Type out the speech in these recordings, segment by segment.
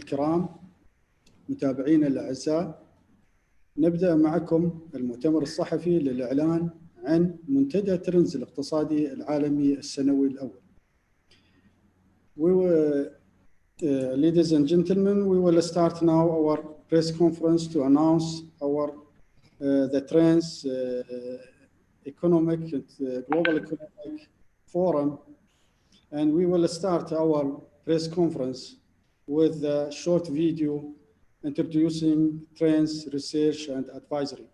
الكرام، متابعينا الأعزاء، نبدأ معكم المؤتمر الصحفي للإعلان عن منتدى ترندز الاقتصادي العالمي السنوي الأول. Ladies and gentlemen, we will start now our press conference to announce the trends economic global economic forum, and we will start our press conference with a short video introducing trends, research, and advisory.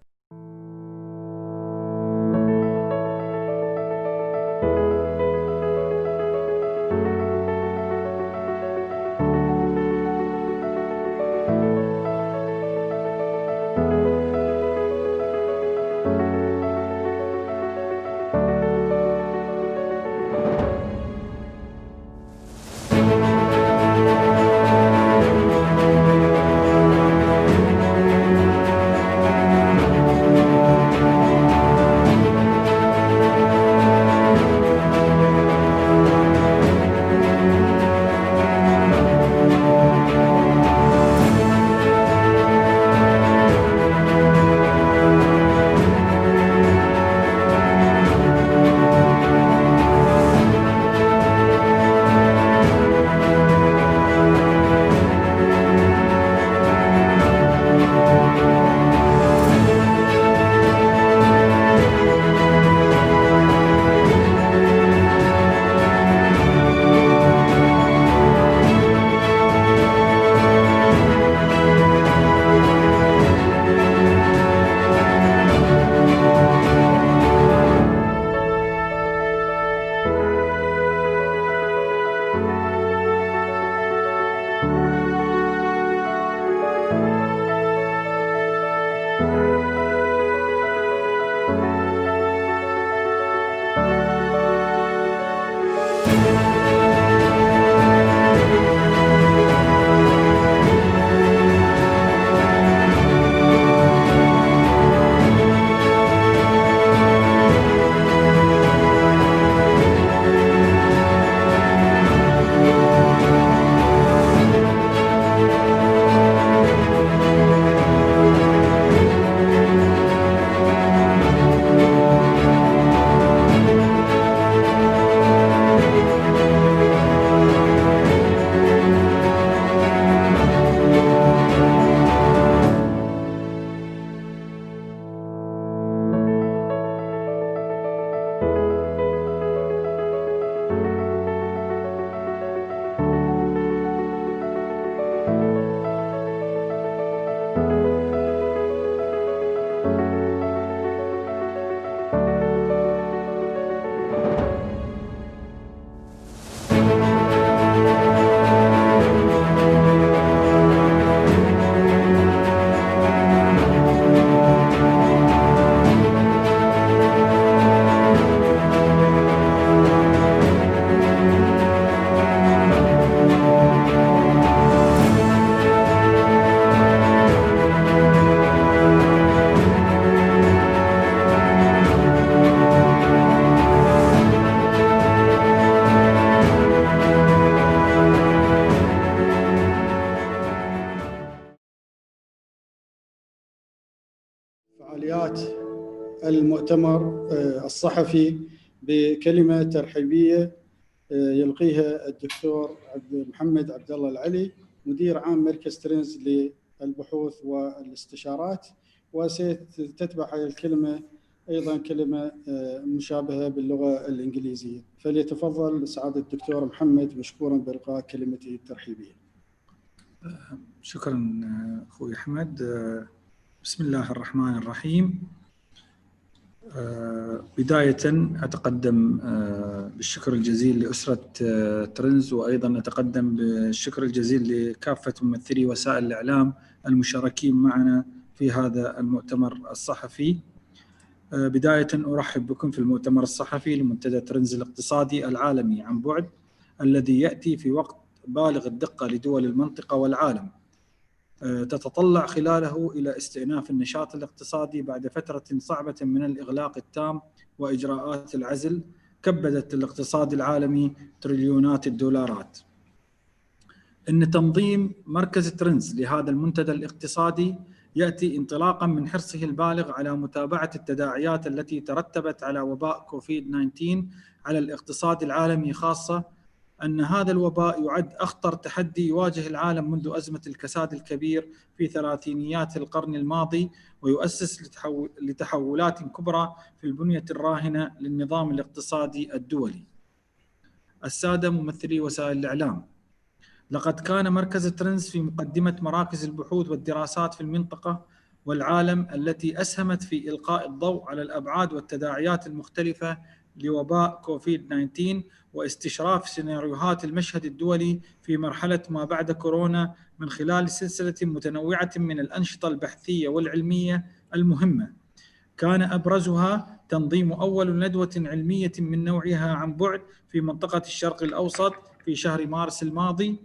فعاليات المؤتمر الصحفي بكلمة ترحيبية يلقيها الدكتور محمد عبد الله العلي، مدير عام مركز ترندز للبحوث والاستشارات، وستتبع هذه الكلمة أيضا كلمة مشابهة باللغة الإنجليزية. فليتفضل سعادة الدكتور محمد مشكورا بإلقاء كلمته الترحيبية. شكرا أخوي أحمد. بسم الله الرحمن الرحيم. بداية أتقدم بالشكر الجزيل لأسرة ترندز، وأيضا أتقدم بالشكر الجزيل لكافة ممثلي وسائل الإعلام المشاركين معنا في هذا المؤتمر الصحفي. بداية أرحب بكم في المؤتمر الصحفي لمنتدى ترندز الاقتصادي العالمي عن بعد، الذي يأتي في وقت بالغ الدقة لدول المنطقة والعالم، تتطلع خلاله إلى استئناف النشاط الاقتصادي بعد فترة صعبة من الإغلاق التام وإجراءات العزل كبدت الاقتصاد العالمي تريليونات الدولارات. أن تنظيم مركز ترندز لهذا المنتدى الاقتصادي يأتي انطلاقا من حرصه البالغ على متابعة التداعيات التي ترتبت على وباء كوفيد-19 على الاقتصاد العالمي، خاصة أن هذا الوباء يعد أخطر تحدي يواجه العالم منذ أزمة الكساد الكبير في ثلاثينيات القرن الماضي، ويؤسس لتحولات كبرى في البنية الراهنة للنظام الاقتصادي الدولي. السادة ممثلي وسائل الإعلام، لقد كان مركز ترندز في مقدمة مراكز البحوث والدراسات في المنطقة والعالم التي أسهمت في إلقاء الضوء على الأبعاد والتداعيات المختلفة لوباء كوفيد-19 واستشراف سيناريوهات المشهد الدولي في مرحلة ما بعد كورونا من خلال سلسلة متنوعة من الأنشطة البحثية والعلمية المهمة، كان أبرزها تنظيم أول ندوة علمية من نوعها عن بعد في منطقة الشرق الأوسط في شهر مارس الماضي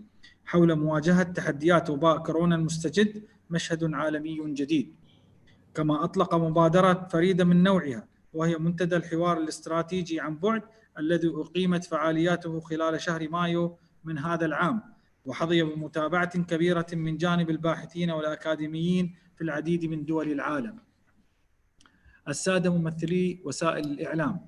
حول مواجهة تحديات وباء كورونا المستجد، مشهد عالمي جديد. كما أطلق مبادرة فريدة من نوعها وهي منتدى الحوار الاستراتيجي عن بعد الذي أقيمت فعالياته خلال شهر مايو من هذا العام، وحظي بمتابعة كبيرة من جانب الباحثين والأكاديميين في العديد من دول العالم. السادة ممثلي وسائل الإعلام،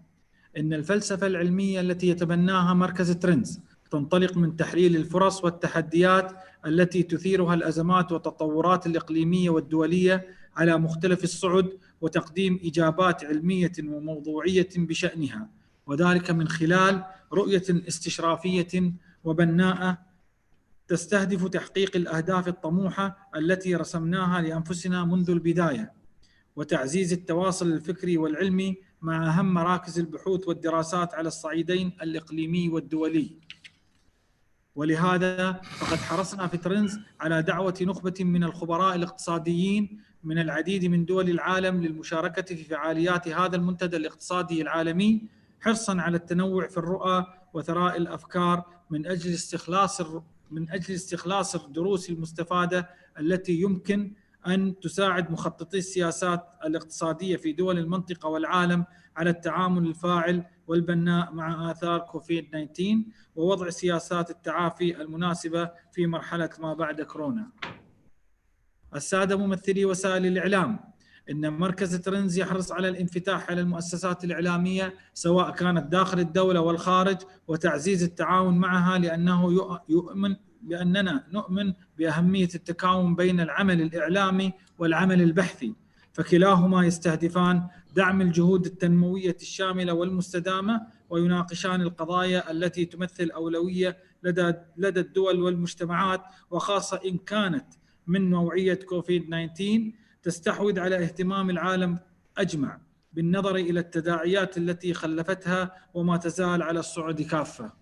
إن الفلسفة العلمية التي يتبناها مركز ترندز تنطلق من تحليل الفرص والتحديات التي تثيرها الأزمات والتطورات الإقليمية والدولية على مختلف الصعد، وتقديم إجابات علمية وموضوعية بشأنها، وذلك من خلال رؤية استشرافية وبناءة تستهدف تحقيق الأهداف الطموحة التي رسمناها لأنفسنا منذ البداية، وتعزيز التواصل الفكري والعلمي مع أهم مراكز البحوث والدراسات على الصعيدين الإقليمي والدولي. ولهذا فقد حرصنا في ترندز على دعوة نخبة من الخبراء الاقتصاديين من العديد من دول العالم للمشاركة في فعاليات هذا المنتدى الاقتصادي العالمي، حرصا على التنوع في الرؤى وثراء الأفكار من أجل استخلاص الدروس المستفادة التي يمكن أن تساعد مخططي السياسات الاقتصادية في دول المنطقة والعالم على التعامل الفاعل والبناء مع آثار كوفيد-19 ووضع سياسات التعافي المناسبة في مرحلة ما بعد كورونا. السادة ممثلي وسائل الإعلام، إن مركز ترندز يحرص على الانفتاح على المؤسسات الإعلامية سواء كانت داخل الدولة والخارج، وتعزيز التعاون معها، لأننا نؤمن بأهمية التكامل بين العمل الإعلامي والعمل البحثي، فكلاهما يستهدفان دعم الجهود التنموية الشاملة والمستدامة، ويناقشان القضايا التي تمثل أولوية لدى الدول والمجتمعات، وخاصة إن كانت من نوعية كوفيد-19 تستحوذ على اهتمام العالم أجمع بالنظر إلى التداعيات التي خلفتها وما تزال على الصعود كافة.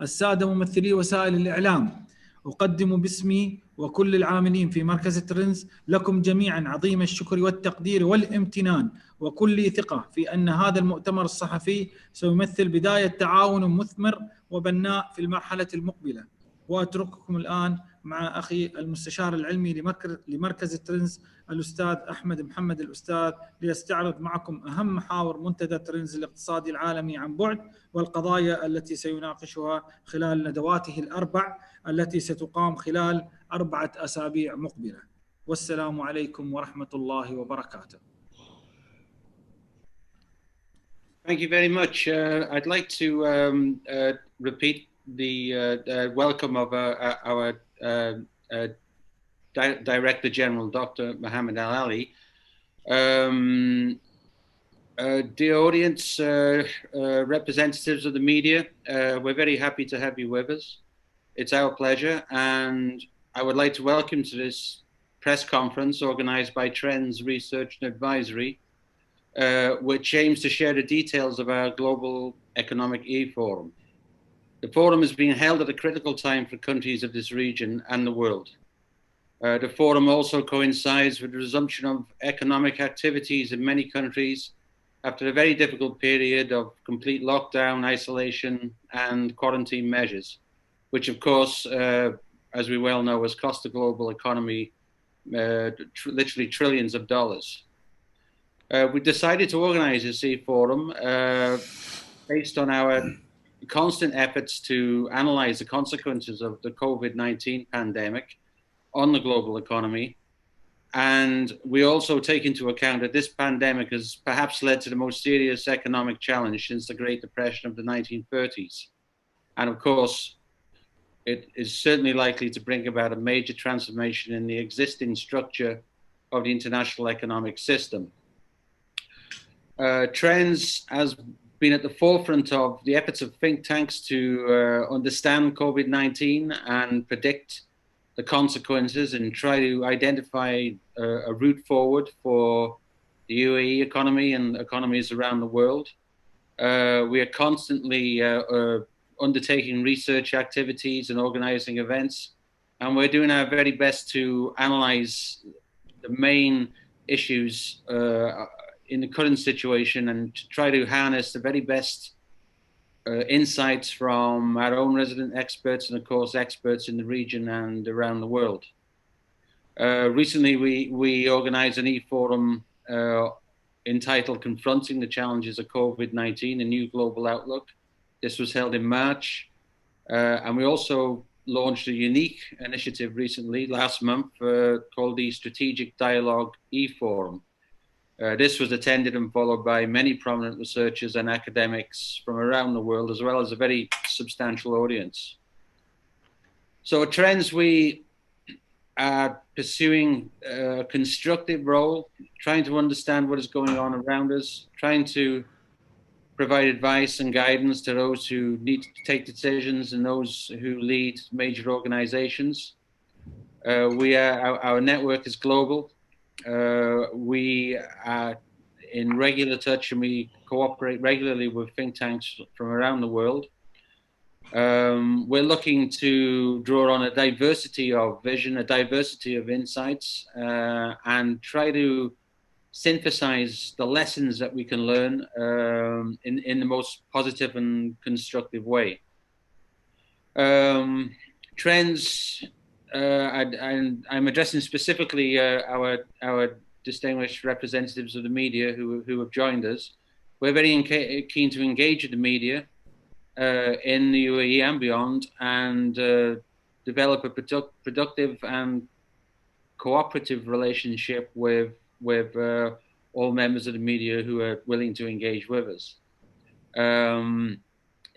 السادة ممثلي وسائل الإعلام، أقدم باسمي وكل العاملين في مركز ترندز لكم جميعا عظيم الشكر والتقدير والامتنان، وكل ثقة في أن هذا المؤتمر الصحفي سيمثل بداية تعاون مثمر وبناء في المرحلة المقبلة. وأترككم الآن مع أخي المستشار العلمي لمركز ترندز الأستاذ أحمد محمد الأستاذ، ليستعرض معكم أهم محاور منتدى ترندز الاقتصادي العالمي عن بعد والقضايا التي سيناقشها خلال ندواته الأربع التي ستقام خلال 4 أسابيع مقبلة. والسلام عليكم ورحمة الله وبركاته. Thank you very much. I'd like to repeat the welcome of our Director General, Dr. Mohammed Al-Ali. Dear audience, representatives of the media, we're very happy to have you with us. It's our pleasure, and I would like to welcome to this press conference organized by Trends Research and Advisory, which aims to share the details of our Global Economic E-Forum. The forum is being held at a critical time for countries of this region and the world. The forum also coincides with the resumption of economic activities in many countries after a very difficult period of complete lockdown, isolation, and quarantine measures, which of course, as we well know, has cost the global economy literally trillions of dollars. We decided to organize this e-forum based on our constant efforts to analyze the consequences of the COVID-19 pandemic on the global economy. And we also take into account that this pandemic has perhaps led to the most serious economic challenge since the Great Depression of the 1930s. And of course, it is certainly likely to bring about a major transformation in the existing structure of the international economic system. Trends has been at the forefront of the efforts of think tanks to understand COVID-19 and predict the consequences and try to identify a route forward for the UAE economy and economies around the world. We are constantly undertaking research activities and organizing events, and we're doing our very best to analyze the main issues in the current situation and to try to harness the very best insights from our own resident experts and of course experts in the region and around the world. Recently we organized an e-forum entitled Confronting the Challenges of COVID-19, a New Global Outlook. This was held in March, and we also launched a unique initiative recently, last month, called the Strategic Dialogue e-forum. This was attended and followed by many prominent researchers and academics from around the world, as well as a very substantial audience. So at Trends, we are pursuing a constructive role, trying to understand what is going on around us, trying to provide advice and guidance to those who need to take decisions and those who lead major organizations. Our network is global. We are in regular touch and we cooperate regularly with think tanks from around the world. We're looking to draw on a diversity of vision, a diversity of insights, and try to synthesize the lessons that we can learn in the most positive and constructive way. Trends, I'm addressing specifically our distinguished representatives of the media who have joined us. We're very keen to engage with the media in the UAE and beyond, and develop a productive and cooperative relationship with all members of the media who are willing to engage with us.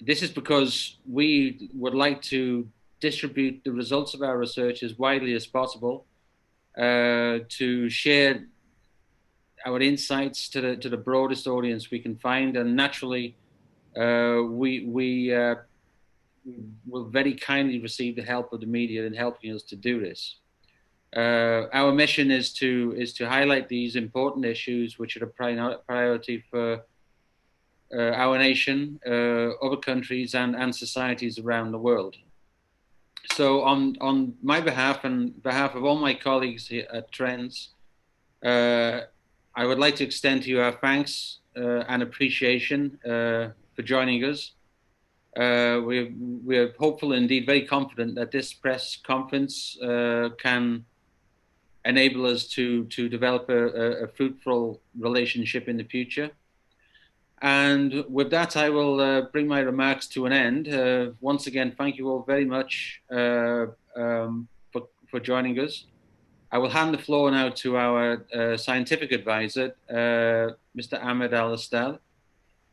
This is because we would like to distribute the results of our research as widely as possible, to share our insights to the broadest audience we can find, and naturally we will very kindly receive the help of the media in helping us to do this. Our mission is to highlight these important issues which are a priority for our nation, other countries, and societies around the world. So on my behalf and behalf of all my colleagues here at Trends, I would like to extend to you our thanks and appreciation for joining us. We're hopeful, indeed very confident, that this press conference can enable us to develop a fruitful relationship in the future. And with that, I will bring my remarks to an end. Once again, thank you all very much for joining us. I will hand the floor now to our scientific advisor, Mr. Ahmed Al-Astal,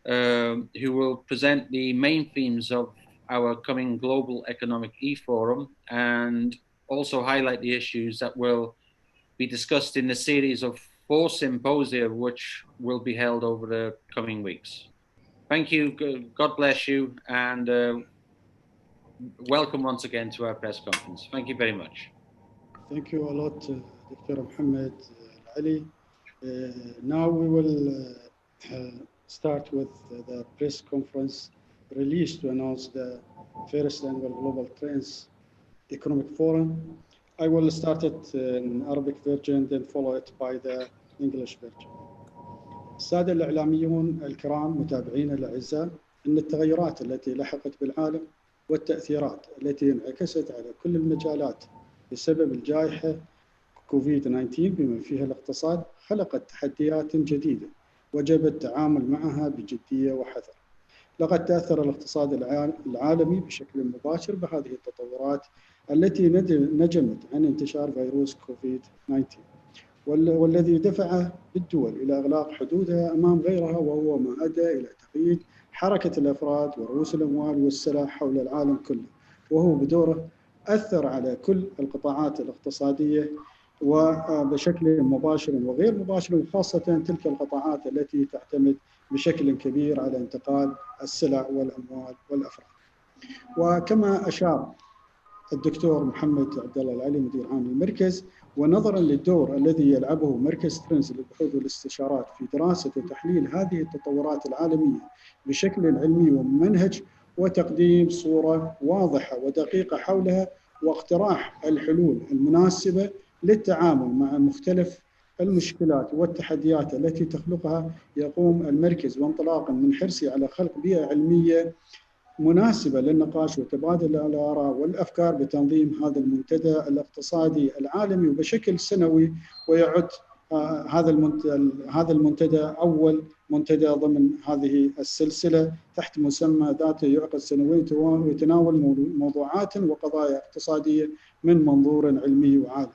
who will present the main themes of our coming Global Economic E-Forum and also highlight the issues that will be discussed in the series of 4 symposia which will be held over the coming weeks. Thank you, God bless you, and welcome once again to our press conference. Thank you very much. Thank you a lot, Dr. Mohammed Ali. Now we will start with the press conference release to announce the first annual Global Trends Economic Forum. I will start it in Arabic version, then follow it by the English version. السادة الإعلاميون الكرام، متابعينا الأعزاء، إن التغيرات التي لحقت بالعالم والتأثيرات التي انعكست على كل المجالات بسبب الجائحة كوفيد-19 بما فيها الاقتصاد خلقت تحديات جديدة وجب التعامل معها بجدية وحذر. لقد تأثر الاقتصاد العالمي بشكل مباشر بهذه التطورات التي نجمت عن انتشار فيروس كوفيد-19 والذي دفع الدول إلى إغلاق حدودها أمام غيرها، وهو ما أدى إلى تقييد حركة الأفراد ورؤوس الأموال والسلع حول العالم كله، وهو بدوره أثر على كل القطاعات الاقتصادية وبشكل مباشر وغير مباشر، وخاصة تلك القطاعات التي تعتمد بشكل كبير على انتقال السلع والأموال والأفراد. وكما أشار الدكتور محمد عبد الله العلي مدير عام المركز، ونظرا للدور الذي يلعبه مركز ترنز للبحوث والاستشارات في دراسة وتحليل هذه التطورات العالمية بشكل علمي وممنهج، وتقديم صورة واضحة ودقيقة حولها، واقتراح الحلول المناسبة للتعامل مع مختلف المشكلات والتحديات التي تخلقها، يقوم المركز وانطلاقا من حرصه على خلق بيئة علمية مناسبة للنقاش وتبادل الآراء والأفكار بتنظيم هذا المنتدى الاقتصادي العالمي وبشكل سنوي. ويعد هذا المنتدى أول منتدى ضمن هذه السلسلة تحت مسمى ذاته يعقد سنويا، ويتناول موضوعات وقضايا اقتصادية من منظور علمي وعالمي.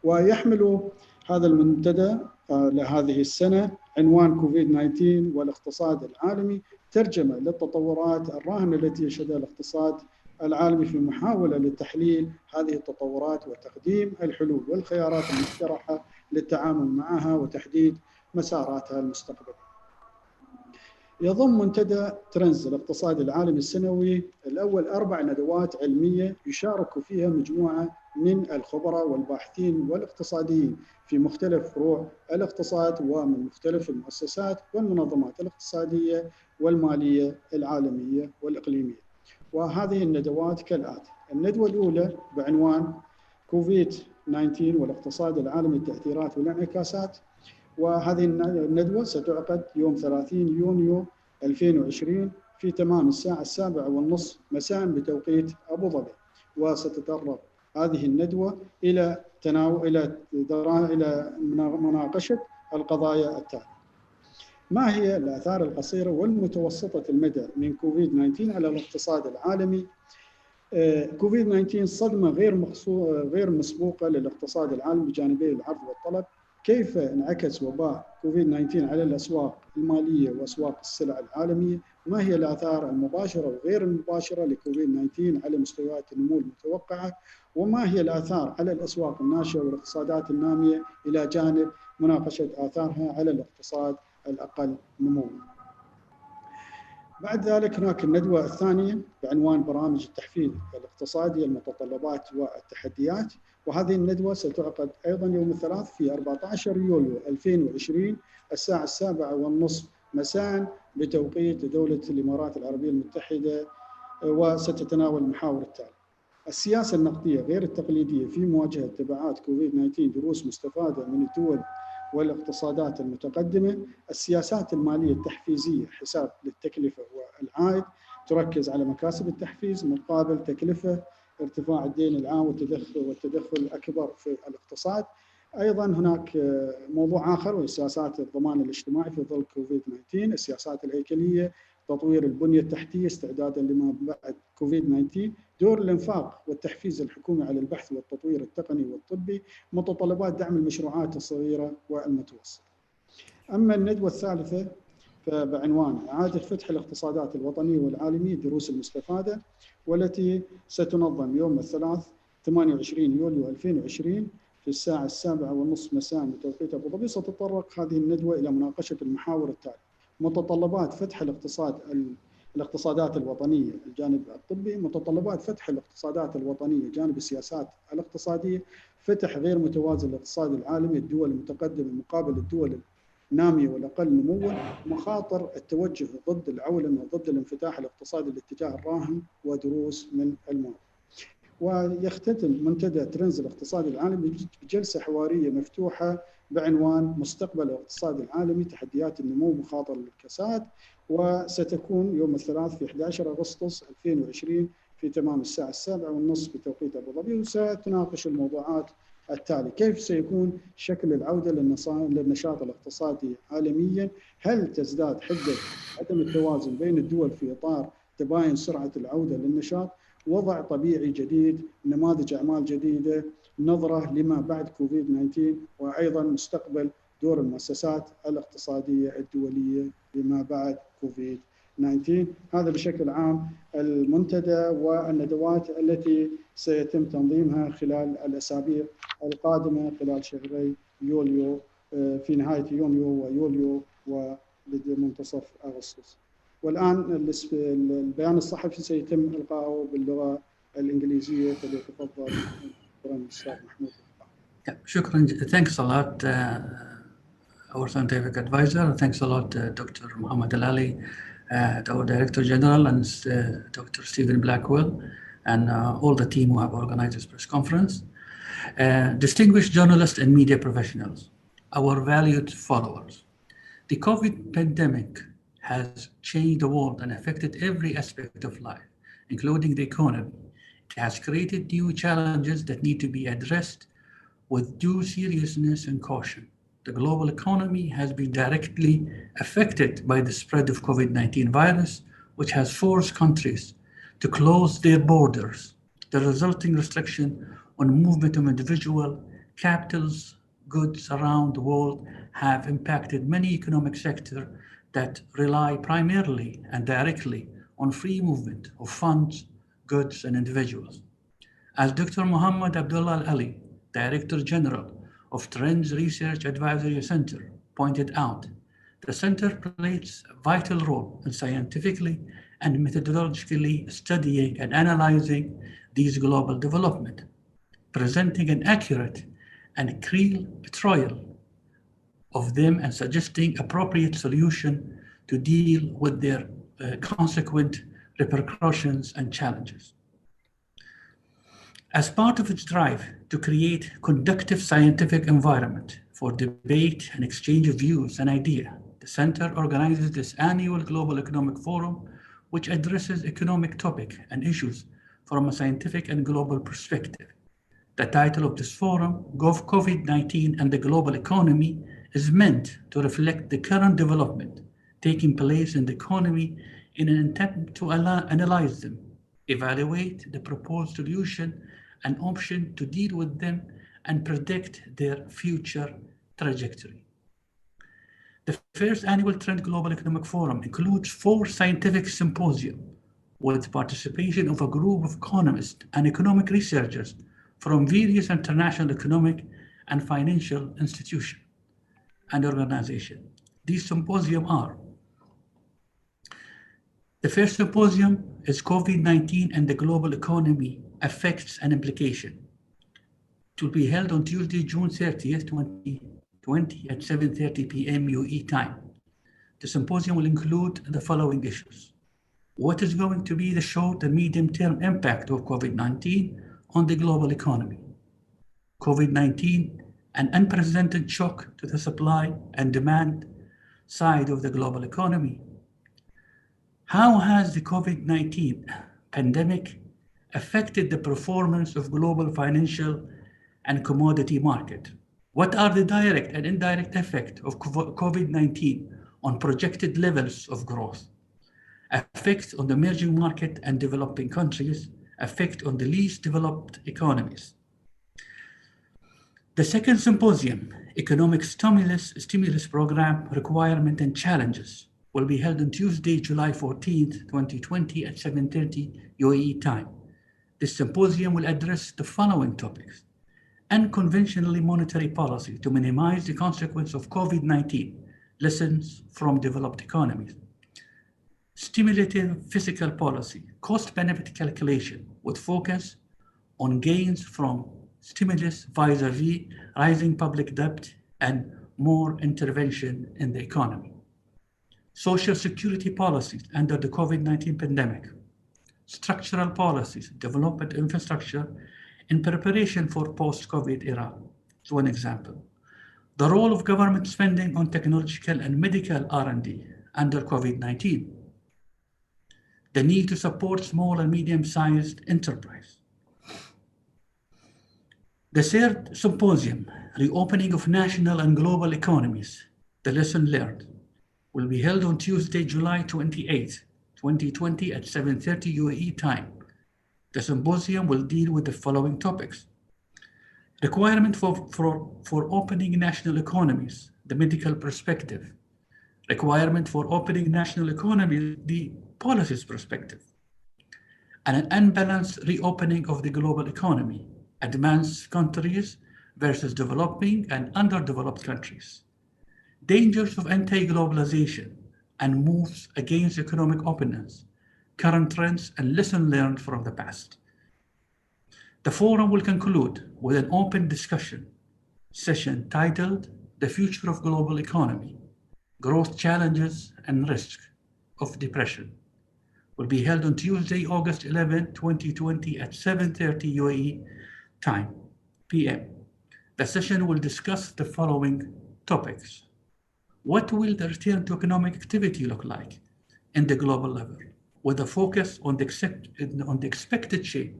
ويحمل هذا المنتدى لهذه السنة عنوان كوفيد-19 والاقتصاد العالمي، ترجمة للتطورات الراهنة التي يشهدها الاقتصاد العالمي في محاولة لتحليل هذه التطورات وتقديم الحلول والخيارات المقترحة للتعامل معها وتحديد مساراتها المستقبلية. يضم منتدى ترنز الاقتصادي العالمي السنوي الأول 4 ندوات علمية يشارك فيها مجموعة من الخبراء والباحثين والاقتصاديين في مختلف فروع الاقتصاد ومن مختلف المؤسسات والمنظمات الاقتصادية والمالية العالمية والإقليمية. وهذه الندوات كالآتي: الندوة الأولى بعنوان كوفيد-19 والاقتصاد العالمي، التأثيرات والانعكاسات، وهذه الندوة ستعقد يوم 30 يونيو 2020 في تمام الساعة 7:30 مساء بتوقيت أبو ظبي. وستتطرق هذه الندوة إلى مناقشة القضايا التالية: ما هي الآثار القصيرة والمتوسطة المدى من كوفيد-19 على الاقتصاد العالمي؟ كوفيد-19 صدمة غير مسبوقة للاقتصاد العالمي بجانبي العرض والطلب. كيف انعكس وباء كوفيد-19 على الأسواق المالية وأسواق السلع العالمية؟ ما هي الآثار المباشرة وغير المباشرة لكوفيد-19 على مستويات النمو المتوقعة؟ وما هي الآثار على الأسواق الناشئة والاقتصادات النامية، إلى جانب مناقشة آثارها على الاقتصاد الأقل نمواً. بعد ذلك هناك الندوة الثانية بعنوان برامج التحفيز الاقتصادي، المتطلبات والتحديات، وهذه الندوة ستعقد أيضاً يوم الثلاث في 14 يوليو 2020 الساعة 7:30 مساء بتوقيت دولة الإمارات العربية المتحدة، وستتناول المحاور التالية: السياسة النقدية غير التقليدية في مواجهة تبعات كوفيد-19، دروس مستفادة من الدول والاقتصادات المتقدمة. السياسات المالية التحفيزية، حساب للتكلفة والعائد، تركز على مكاسب التحفيز مقابل تكلفة ارتفاع الدين العام والتدخل الأكبر في الاقتصاد. أيضا هناك موضوع آخر وهو سياسات الضمان الاجتماعي في ظل كوفيد-19. السياسات الهيكلية، تطوير البنية التحتية استعدادا لما بعد كوفيد-19. دور الإنفاق والتحفيز الحكومي على البحث والتطوير التقني والطبي. متطلبات دعم المشروعات الصغيرة والمتوسطة. أما الندوة الثالثة فبعنوان إعادة فتح الاقتصادات الوطنية والعالمية، الدروس المستفادة، والتي ستنظم يوم الثلاث 28 يوليو 2020 في الساعة 7:30 مساء بتوقيت أبو ظبي. ستتطرق هذه الندوة إلى مناقشة المحاور التالية: متطلبات فتح الاقتصادات الوطنية الجانب الطبي، متطلبات فتح الاقتصادات الوطنية جانب السياسات الاقتصادية، فتح غير متوازن الاقتصاد العالمي، الدول المتقدمة مقابل الدول النامية والأقل نموا، مخاطر التوجه ضد العولمة وضد الانفتاح الاقتصادي الاتجاه الراهن، ودروس من الماضي. ويختتم منتدى ترنز الاقتصادي العالمي بجلسة حوارية مفتوحة بعنوان مستقبل الاقتصاد العالمي، تحديات النمو، مخاطر الكساد، وستكون يوم الثلاث في 11 أغسطس 2020 في تمام الساعة 7:30 بتوقيت أبو ظبي. وستناقش الموضوعات التالي: كيف سيكون شكل العودة للنشاط الاقتصادي عالميا؟ هل تزداد حدة عدم التوازن بين الدول في إطار تباين سرعة العودة للنشاط؟ وضع طبيعي جديد، نماذج أعمال جديدة، نظرة لما بعد كوفيد-19، وأيضا مستقبل دور المؤسسات الاقتصادية الدولية لما بعد كوفيد-19. هذا بشكل عام المنتدى والندوات التي سيتم تنظيمها خلال الأسابيع القادمة خلال شهري يوليو، في نهاية يونيو ويوليو ومنتصف أغسطس. والآن البيان الصحفي سيتم إلقاؤه باللغة الإنجليزية، فليتفضل الأستاذ محمود. شكرا. Thanks a lot, our scientific advisor. Thanks a lot, Dr. Muhammad Al-Ali, our Director General, and Dr. Stephen Blackwell, and all the team who have organized this press conference. Distinguished journalists and media professionals, our valued followers. The COVID pandemic has changed the world and affected every aspect of life, including the economy. It has created new challenges that need to be addressed with due seriousness and caution. The global economy has been directly affected by the spread of COVID-19 virus, which has forced countries to close their borders. The resulting restriction on movement of individual capitals, goods around the world have impacted many economic sectors that rely primarily and directly on free movement of funds, goods, and individuals. As Dr. Muhammad Abdullah Al-Ali, Director General of Trends Research Advisory Center, pointed out, the center plays a vital role in scientifically and methodologically studying and analyzing these global developments, presenting an accurate and clear portrayal of them and suggesting appropriate solution to deal with their consequent repercussions and challenges. As part of its drive to create conducive scientific environment for debate and exchange of views and ideas, the Center organizes this annual Global Economic Forum, which addresses economic topics and issues from a scientific and global perspective. The title of this forum, COVID-19 and the Global Economy, is meant to reflect the current development taking place in the economy in an attempt to analyze them, evaluate the proposed solution and option to deal with them, and predict their future trajectory. The first annual Trend Global Economic Forum includes 4 scientific symposiums with participation of a group of economists and economic researchers from various international economic and financial institutions and organizations. These symposiums are: the first symposium is COVID-19 and the Global Economy, Effects and Implications. It will be held on Tuesday, June 30th, 2020 at 7:30 p.m. UAE time. The symposium will include the following issues: what is going to be the short and medium-term impact of COVID-19 on the global economy? COVID-19, an unprecedented shock to the supply and demand side of the global economy. How has the COVID-19 pandemic affected the performance of global financial and commodity market? What are the direct and indirect effects of COVID-19 on projected levels of growth? Effects on the emerging market and developing countries, effect on the least developed economies. The second symposium, Economic Stimulus Program Requirement and Challenges, will be held on Tuesday, July 14th, 2020 at 7:30 UAE time. This symposium will address the following topics: unconventional monetary policy to minimize the consequence of COVID-19, lessons from developed economies; stimulative fiscal policy, cost-benefit calculation with focus on gains from stimulus vis-a-vis rising public debt and more intervention in the economy; social security policies under the COVID-19 pandemic; structural policies, development infrastructure in preparation for post-COVID era. As one example, the role of government spending on technological and medical R&D under COVID-19, the need to support small and medium-sized enterprise, The third symposium, Reopening of National and Global Economies, the Lesson Learned, will be held on Tuesday, July 28, 2020 at 7:30 UAE time. The symposium will deal with the following topics: requirement for opening national economies, the medical perspective; requirement for opening national economies, the policies perspective; and an unbalanced reopening of the global economy, advanced countries versus developing and underdeveloped countries; dangers of anti-globalization and moves against economic openness, current trends and lessons learned from the past. The forum will conclude with an open discussion session titled The Future of Global Economy, Growth Challenges and Risk of Depression. Will be held on Tuesday, August 11, 2020 at 7:30 UAE time, PM. The session will discuss the following topics. What will the return to economic activity look like in the global level, with a focus on the expected shape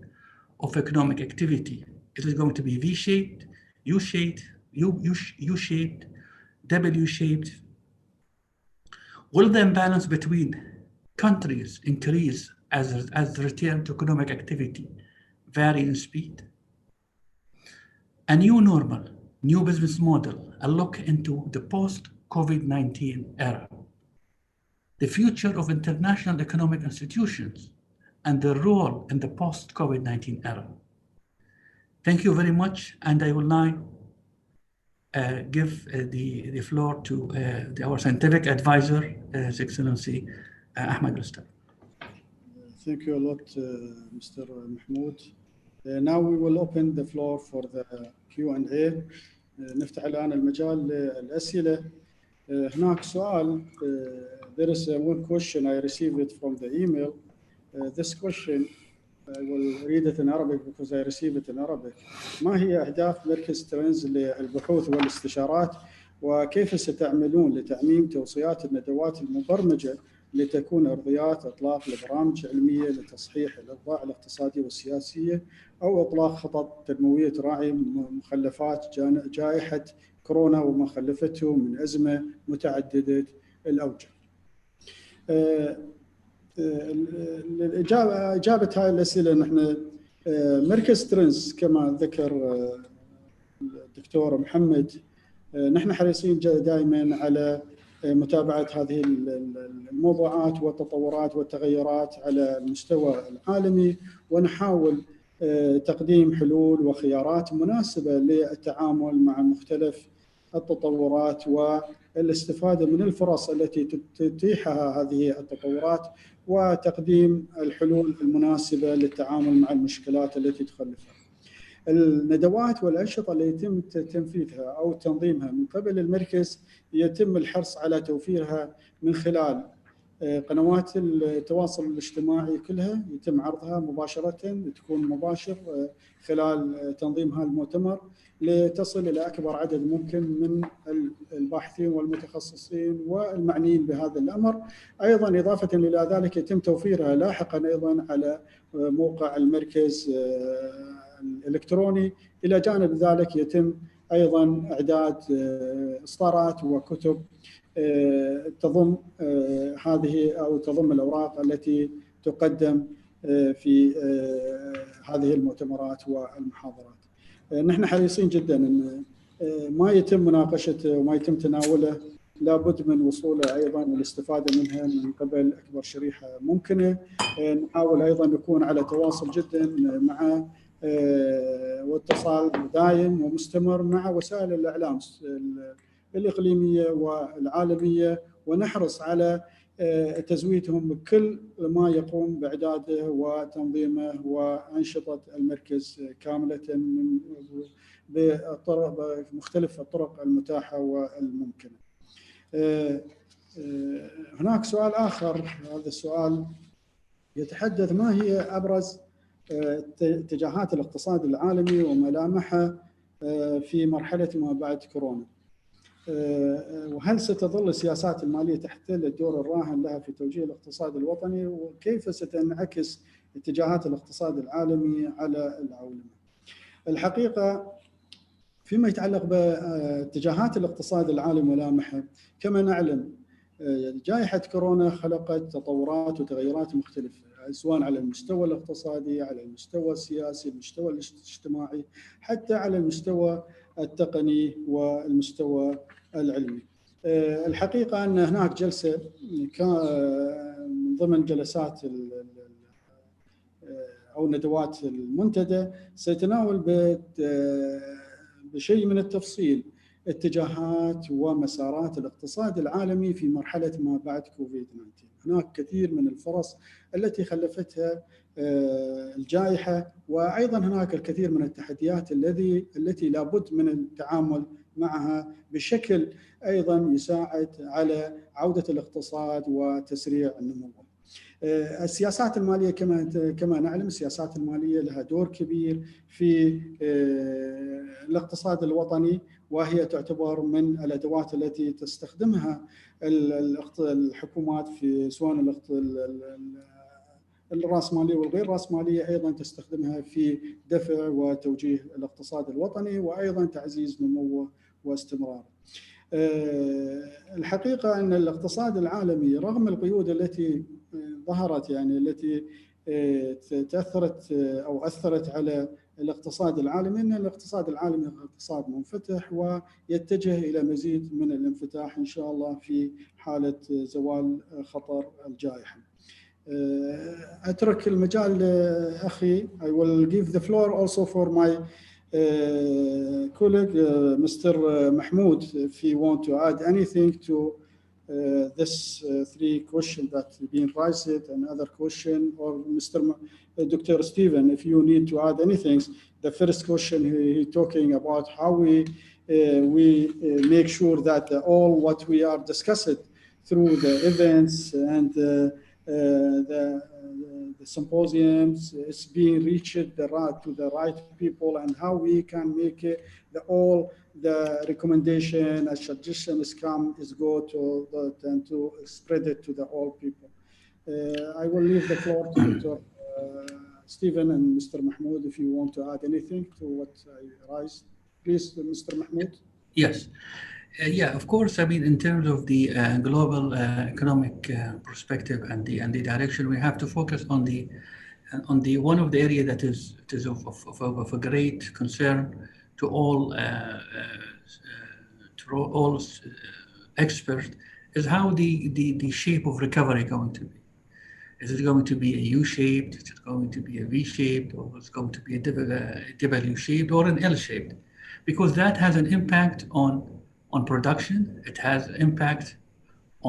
of economic activity? It is going to be V-shaped, U-shaped, U-shaped, W-shaped. Will the imbalance between countries increase as the return to economic activity vary in speed? A new normal, new business model, a look into the post-COVID-19 era. The future of international economic institutions and their role in the post-COVID-19 era. Thank you very much, and I will now give the floor to our scientific advisor, His Excellency Ahmed Al-Ustad. Thank you a lot, Mr. Mahmoud. Now we will open the floor for the Q&A. نفتح الآن المجال للأسئلة. هناك سؤال. There is one question I received it from the email. This question I will read it in Arabic because I received it in Arabic. ما هي أهداف مركز ترندز للبحوث والاستشارات، وكيف ستعملون لتعميم توصيات الندوات المبرمجة لتكون أرضيات إطلاق لبرامج علمية لتصحيح الأوضاع الاقتصادية والسياسية، أو إطلاق خطط تنموية تراعي مخلفات جائحة كورونا وما خلفته من أزمة متعددة الأوجه؟ إجابة هاي الأسئلة، نحن مركز ترندز كما ذكر الدكتور محمد، نحن حريصين دائما على متابعة هذه الموضوعات والتطورات والتغيرات على المستوى العالمي، ونحاول تقديم حلول وخيارات مناسبة للتعامل مع مختلف التطورات والاستفادة من الفرص التي تتيحها هذه التطورات، وتقديم الحلول المناسبة للتعامل مع المشكلات التي تخلفها. الندوات والأنشطة اللي يتم تنفيذها أو تنظيمها من قبل المركز يتم الحرص على توفيرها من خلال قنوات التواصل الاجتماعي كلها، يتم عرضها مباشرة، تكون مباشر خلال تنظيم هذا المؤتمر لتصل إلى أكبر عدد ممكن من الباحثين والمتخصصين والمعنيين بهذا الأمر. أيضا إضافة إلى ذلك يتم توفيرها لاحقا أيضا على موقع المركز الإلكتروني. إلى جانب ذلك يتم أيضا إعداد إصدارات وكتب تضم هذه أو تضم الأوراق التي تقدم في هذه المؤتمرات والمحاضرات. نحن حريصين جدا أن ما يتم مناقشته وما يتم تناوله لابد من وصوله أيضا والاستفادة منها من قبل أكبر شريحة ممكنة. نحاول أيضا نكون على تواصل جدا مع واتصال دائم ومستمر مع وسائل الإعلام الإقليمية والعالمية، ونحرص على تزويدهم بكل ما يقوم بإعداده وتنظيمه وأنشطة المركز كاملة بمختلف الطرق المتاحة والممكنة. هناك سؤال آخر، هذا السؤال يتحدث ما هي أبرز اتجاهات الاقتصاد العالمي وملامحها في مرحلة ما بعد كورونا، وهل ستظل السياسات المالية تحتل الدور الراهن لها في توجيه الاقتصاد الوطني، وكيف ستنعكس اتجاهات الاقتصاد العالمي على العولمة؟ الحقيقة فيما يتعلق باتجاهات الاقتصاد العالمي ملامحه، كما نعلم جائحة كورونا خلقت تطورات وتغيرات مختلفة، سواء على المستوى الاقتصادي، على المستوى السياسي، المستوى الاجتماعي، حتى على المستوى التقني والمستوى العلمي. الحقيقة أن هناك جلسة من ضمن جلسات أو ندوات المنتدى سيتناول بشيء من التفصيل اتجاهات ومسارات الاقتصاد العالمي في مرحلة ما بعد كوفيد-19. هناك كثير من الفرص التي خلفتها الجائحة، وأيضا هناك الكثير من التحديات التي لابد من التعامل معها بشكل أيضا يساعد على عودة الاقتصاد وتسريع النمو. السياسات المالية كما نعلم السياسات المالية لها دور كبير في الاقتصاد الوطني، وهي تعتبر من الأدوات التي تستخدمها الحكومات في سواء الرأسمالية والغير رأسمالية، أيضا تستخدمها في دفع وتوجيه الاقتصاد الوطني وأيضا تعزيز نموه واستمراره. الحقيقة أن الاقتصاد العالمي رغم القيود التي ظهرت، يعني التي تأثرت أو أثرت على الاقتصاد العالمي، أن الاقتصاد العالمي اقتصاد منفتح ويتجه إلى مزيد من الانفتاح إن شاء الله في حالة زوال خطر الجائحة. أترك المجال أخي. I will give the floor also for my colleague Mr. Mahmoud, if you want to add anything to this three questions that have been raised, another question, or Dr. Stephen, if you need to add anything. The first question, he talking about how we make sure that all what we are discussing through the events and the symposiums is being reached to the right people, and how we can make all the recommendation and suggestions go to and to spread it to the all people. I will leave the floor to Dr. Stephen and Mr. Mahmoud if you want to add anything to what I raised. Please, Mr. Mahmoud. Yes. Yeah, of course. I mean, in terms of the global economic perspective and the direction, we have to focus on the one of the area that is of a great concern to all experts is how the shape of recovery going to be. Is it going to be a U-shaped? Is it going to be a V-shaped? Or is it going to be a W-shaped or an L-shaped? Because that has an impact on production. It has impact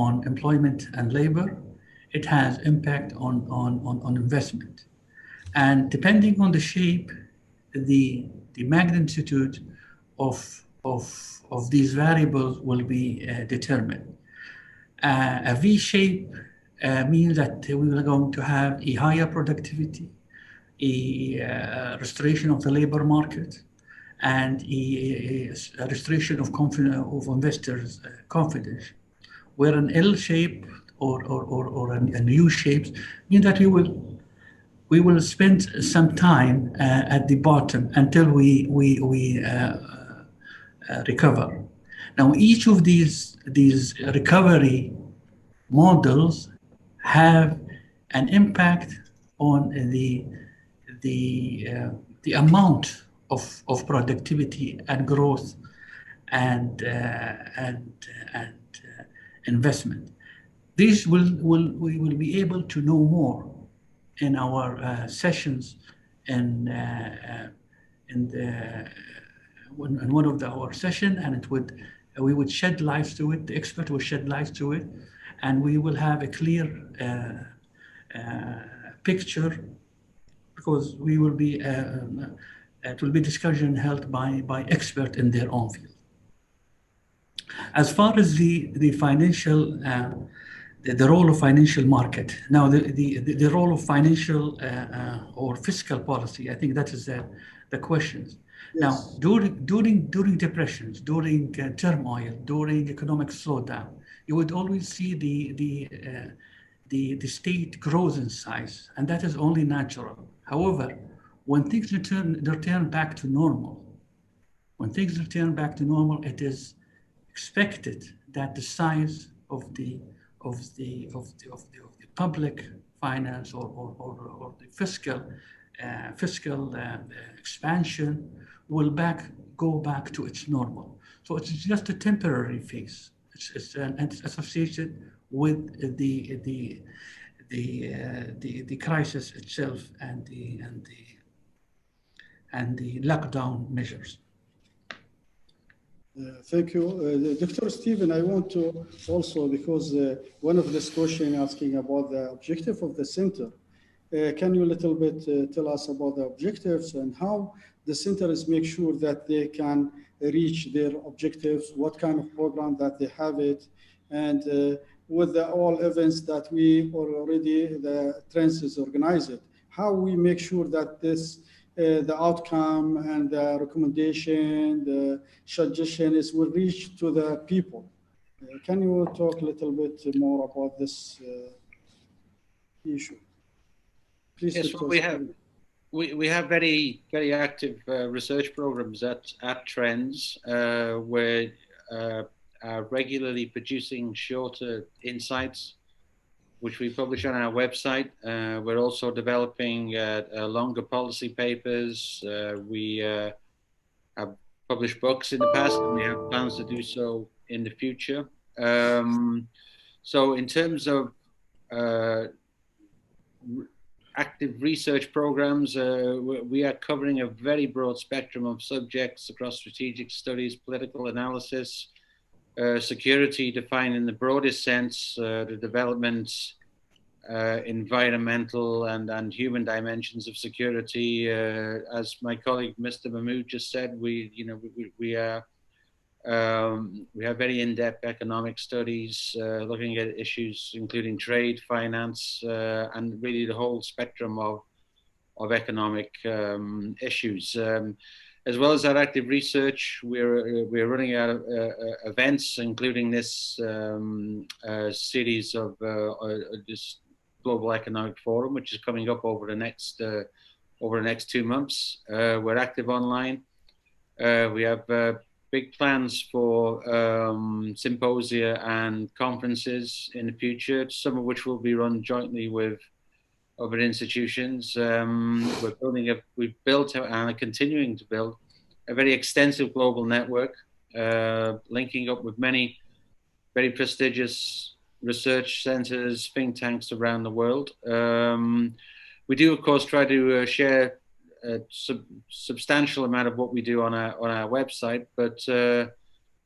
on employment and labor. It has impact on investment. And depending on the shape, the magnitude of these variables will be determined. A V shape means that we are going to have a higher productivity, a restoration of the labor market, and a restoration of investors' confidence. Where an L shape or a U shape means that we will spend some time at the bottom until we recover. Now, each of these recovery models have an impact on the amount of productivity and growth and investment. These we will be able to know more in our sessions in one of our session, and we would shed light to it. The expert will shed light to it, and we will have a clear picture, because we will be it will be discussion held by experts in their own field. As far as the financial the role of financial market, now the role of financial or fiscal policy, I think that is the questions. Yes. Now, during depressions, during turmoil, during economic slowdown, you would always see the state grows in size, and that is only natural. However, when things return back to normal, When things return back to normal, it is expected that the size of the public finance or the fiscal expansion will go back to its normal. So it's just a temporary phase. It's associated with the crisis itself and the lockdown measures. Thank you. Dr. Stephen, I want to also, because one of this question asking about the objective of the center, can you a little bit tell us about the objectives and how the centers make sure that they can reach their objectives, what kind of program that they have it, and with all events that we already, the Trends is organized, how we make sure that this the outcome and the recommendation, the suggestions will reach to the people. Can you talk a little bit more about this issue? Please. Yes, well, we have very active research programs at Trends. We're regularly producing shorter insights, which we publish on our website. We're also developing longer policy papers. We have published books in the past, and we have plans to do so in the future. So in terms of active research programs, we are covering a very broad spectrum of subjects across strategic studies, political analysis, security defined in the broadest sense, the development, environmental and human dimensions of security. As my colleague Mr. Mahmood just said, we have very in-depth economic studies looking at issues including trade, finance, and really the whole spectrum of economic issues. As well as that active research, we're running out of events, including this series of this Global Economic Forum, which is coming up over the next 2 months. We're active online. We have big plans for symposia and conferences in the future, some of which will be run jointly with other institutions. We've built and are continuing to build a very extensive global network, linking up with many very prestigious research centers, think tanks around the world. We do, of course, try to share a substantial amount of what we do on our website, but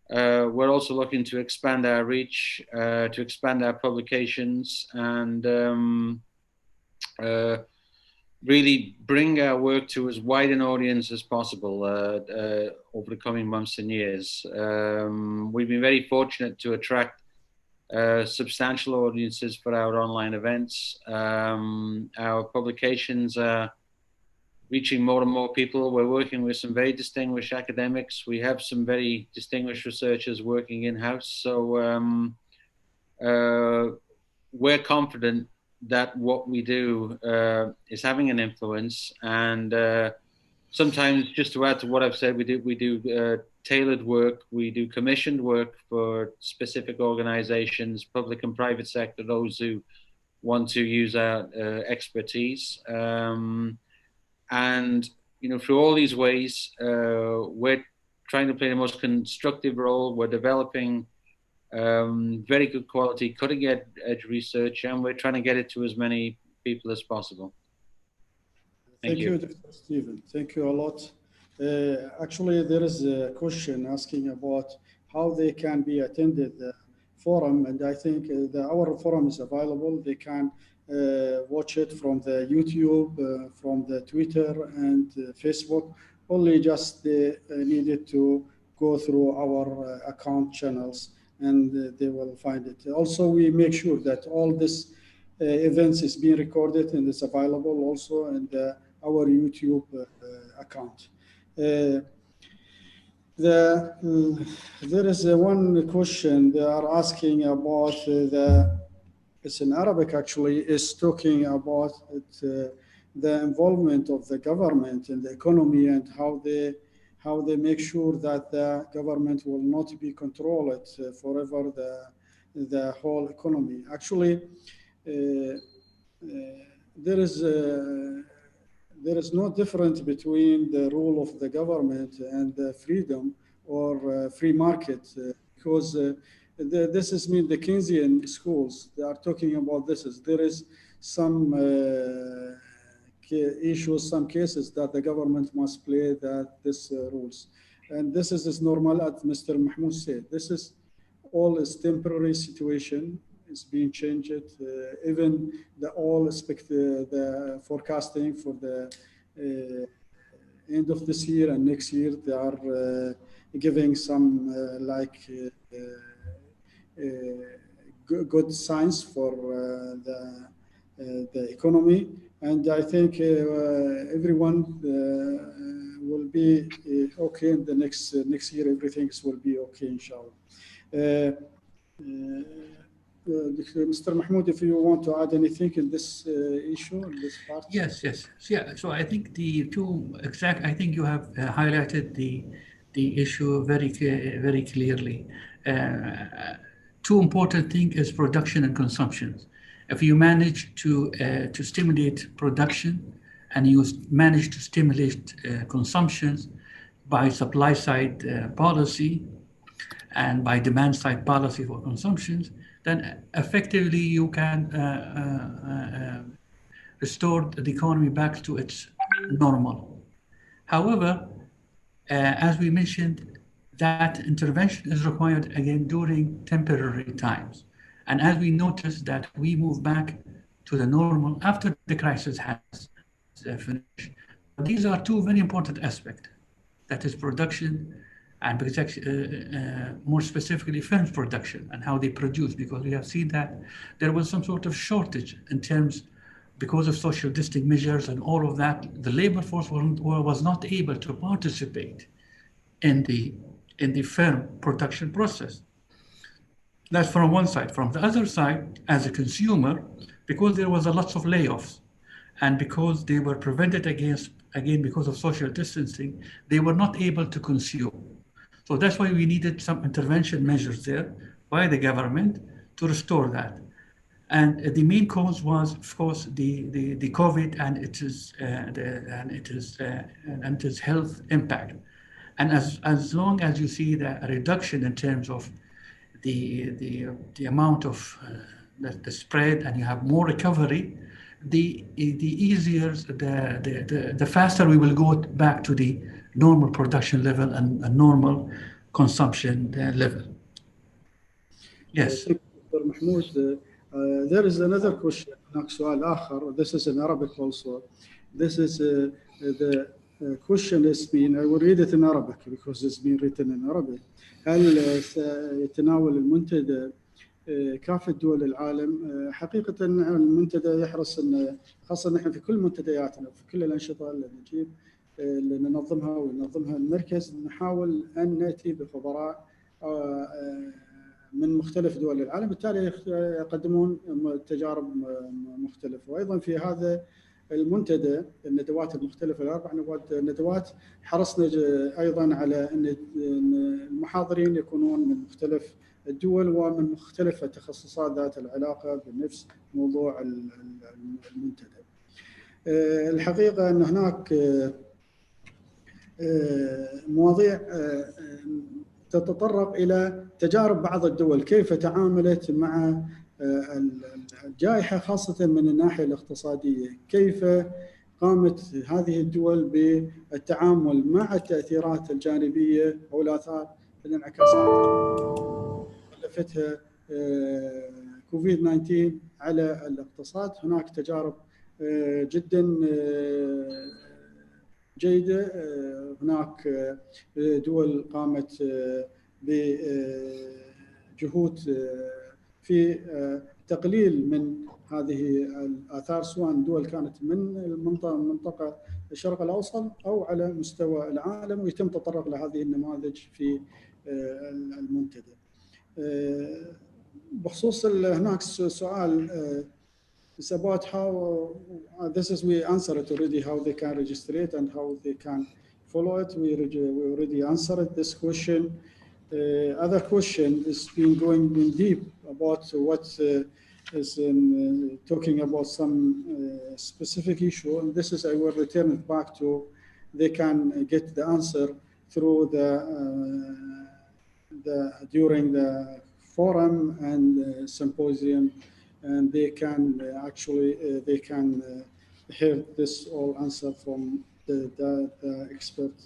we're also looking to expand our reach, to expand our publications, and really bring our work to as wide an audience as possible over the coming months and years. We've been very fortunate to attract substantial audiences for our online events. Our publications are reaching more and more people. We're working with some very distinguished academics. We have some very distinguished researchers working in-house. So we're confident that what we do is having an influence. And sometimes, just to add to what I've said, we do tailored work. We do commissioned work for specific organizations, public and private sector, those who want to use our expertise. And, through all these ways, we're trying to play the most constructive role. We're developing very good quality, cutting edge research, and we're trying to get it to as many people as possible. Thank you, Dr. Stephen. Thank you a lot. Actually, there is a question asking about how they can be attended the forum, and I think our forum is available. They can watch it from the YouTube, from the Twitter and Facebook. Only just they needed to go through our account channels, and they will find it. Also, we make sure that all this events is being recorded and is available also in our YouTube account. There is one question they are asking about it's in Arabic actually, is talking about the involvement of the government in the economy and how they how they make sure that the government will not be controlled forever the whole economy. Actually, there is no difference between the rule of the government and the freedom or free market, because this is mean the Keynesian schools, they are talking about this. There is some issues, some cases that the government must play this rules. And this is as normal as Mr. Mahmoud said. This is all is temporary situation. Is being changed. Even the the forecasting for the end of this year and next year, they are giving some good signs for the economy. And I think everyone will be okay in the next year. Everything will be okay, inshallah. Mr. Mahmoud, if you want to add anything in this issue, in this part. Yes. Yeah. So I think I think you have highlighted the issue very clearly. Two important things is production and consumption. If you manage to stimulate production and you manage to stimulate consumption by supply side policy and by demand side policy for consumption, then effectively you can restore the economy back to its normal. However, as we mentioned, that intervention is required again during temporary times. And as we noticed that we move back to the normal after the crisis has finished. These are two very important aspects, that is production and more specifically film production and how they produce, because we have seen that there was some sort of shortage in terms, because of social distancing measures and all of that, the labor force was not able to participate in the film production process. That's from one side. From the other side, as a consumer, because there was a lot of layoffs and because they were prevented again because of social distancing, they were not able to consume. So that's why we needed some intervention measures there by the government to restore that. And the main cause was, of course, the COVID and its health impact. And as long as you see a reduction in terms of the amount of the spread, and you have more recovery, the easier, the faster we will go back to the normal production level and normal consumption level. Yes. Dr. Mahmoud, there is another question. سؤال آخر. This is in Arabic also. This is the question is being, I will read it in Arabic because it's been written in Arabic. هل يتناول المنتدى كافة دول العالم؟ حقيقة المنتدى يحرص أن خاصة نحن في كل منتدياتنا في كل الأنشطة اللي نجيب اللي ننظمها وينظمها المركز، نحاول أن نأتي بخبراء من مختلف دول العالم، بالتالي يقدمون تجارب مختلفة. وأيضا في هذا المنتدى الندوات المختلفة الأربع ندوات حرصنا أيضا على أن المحاضرين يكونون من مختلف الدول ومن مختلف التخصصات ذات العلاقة بنفس موضوع المنتدى. الحقيقة أن هناك مواضيع تتطرق إلى تجارب بعض الدول كيف تعاملت مع الجائحة، خاصة من الناحية الاقتصادية، كيف قامت هذه الدول بالتعامل مع التأثيرات الجانبية أو الآثار الانعكاسات كلفتها كوفيد-19 على الاقتصاد. هناك تجارب جدا جيدة. هناك دول قامت بجهود في تقليل من هذه الآثار، سواء دول كانت من منطقة الشرق الأوسط أو على مستوى العالم، ويتم تطرق لهذه النماذج في المنتدى. بخصوص هناك سؤال is about how this is we answered it already, how they can register it and how they can follow it. We already answered this question. Other question is been going in deep about what is talking about some specific issue, and this is I will return it back to. They can get the answer through during the forum and symposium, and they can actually they can hear this all answer from the expert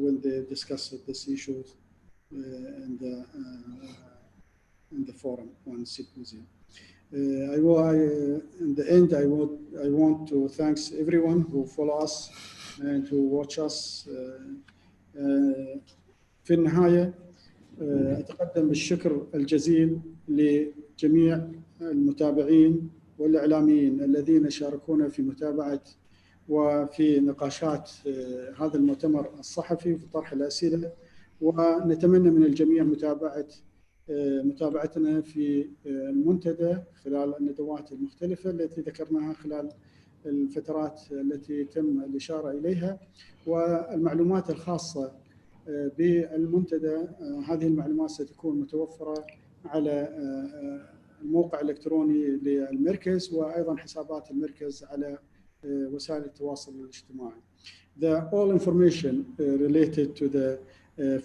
when they discuss this issue in the forum on symposium. In the end, I want to thank everyone who follow us and who watch us. في النهاية أتقدم بالشكر الجزيل لجميع المتابعين والإعلاميين الذين شاركونا في متابعة وفي نقاشات هذا المؤتمر الصحفي وفي طرح الأسئلة، ونتمنى من الجميع متابعتنا في المنتدى خلال الندوات المختلفة التي ذكرناها خلال الفترات التي تم الإشارة إليها، والمعلومات الخاصة بالمنتدى. هذه المعلومات ستكون متوفرة على الموقع الإلكتروني للمركز وأيضا حسابات المركز على وسائل التواصل الاجتماعي. All information related to the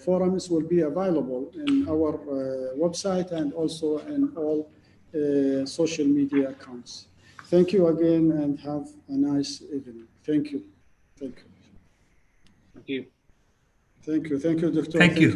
forums will be available in our website and also in all social media accounts. Thank you again and have a nice evening. Thank you. Thank you. Thank you. Thank you. Thank you, Doctor. Thank you.